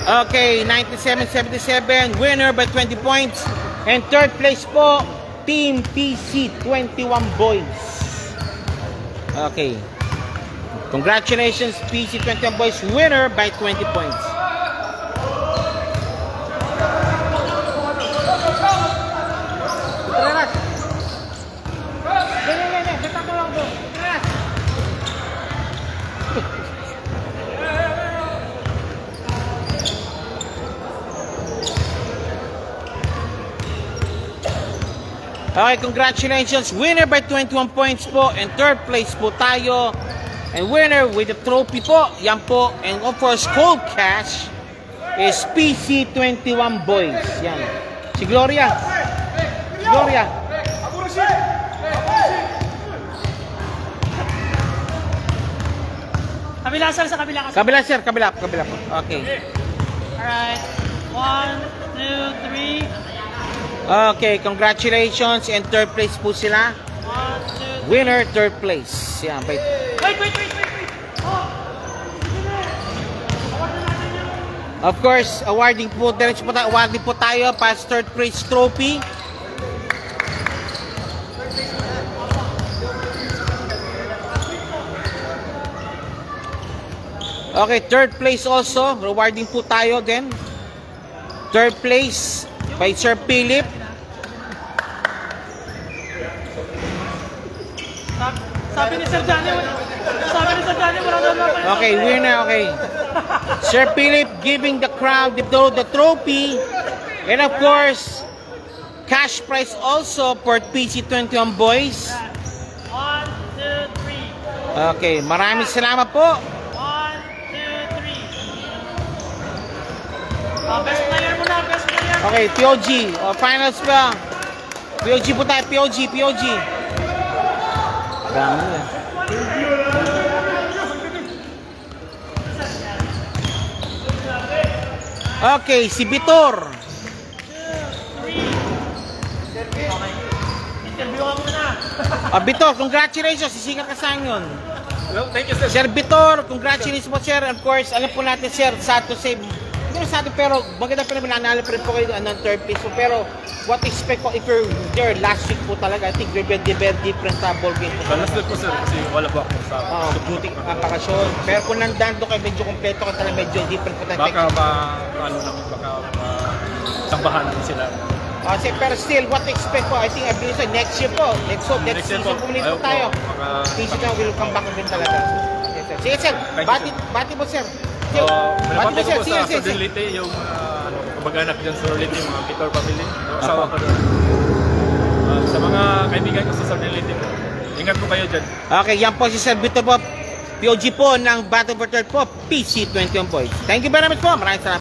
Okay, 97-77, winner by 20 points. And third place po, Team PC 21 Boys. Okay. Congratulations, PC 21 Boys, winner by 20 points. Okay, congratulations. Winner by 21 points po. And third place po tayo. And winner with the trophy po. Yan po. And of course, cold cash is PC 21 Boys. Yan. Si Gloria. Si Gloria. Kabila sir, sa kabila kasi. Kabila sir, kabila. Kabila po. Okay. Alright. 1, 2, 3. Okay, congratulations. And third place po sila. 1, 2, 3. Winner, third place. Yan. Wait. Oh. Of course, awarding po tayo para sa third place trophy. Okay, third place also, rewarding po tayo din. Third place by Sir Philip. Sabi ni Sir Johnny, wala naman. Okay, winner, okay. Sir Philip giving the crowd the trophy. And of course, cash prize also for PC 21 Boys. 1, 2, 3. Okay, maraming salamat po. 1, 2, 3. Best player muna, best player. Okay, POG. Finals pa. POG po tayo, POG. Dami na. Okay, si Vitor. 2, 3. Interview ka muna. Vitor, congratulations. Sisikat ka sa yun. Well, thank you, sir. Sir Vitor, congratulations po, sir. Of course, alam po natin, sir, sad to say. Hindi sa atin, pero maganda pa naman, nanalo pa rin po kayo ng third place po. Pero, what expect po if you're there last week po talaga? I think very different ball game po. Last week po, sir, kasi wala po ako sa Butik ang bakasyon. Pero kung nandito kayo, medyo kompleto ka talaga, medyo different po tayo. baka sambahan din sila. Pero still, what expect po? I think I believe next year po. Next season po ulit po tayo. Season na will come back din talaga. Yes, sir. Sige, sir. Bati po, sir. Pinapati ko po sa Sordilite, yung kamag-anak dyan sa Sordilite, yung mga Vitor family. Asawa ko doon. Sa mga kaibigan ko sa Sordilite, ingat po kayo dyan. Okay, yan po si Sir Vitor po. POG po ng Battle for Third po, PC 21 Boys. Thank you very much po. Maraming salamat.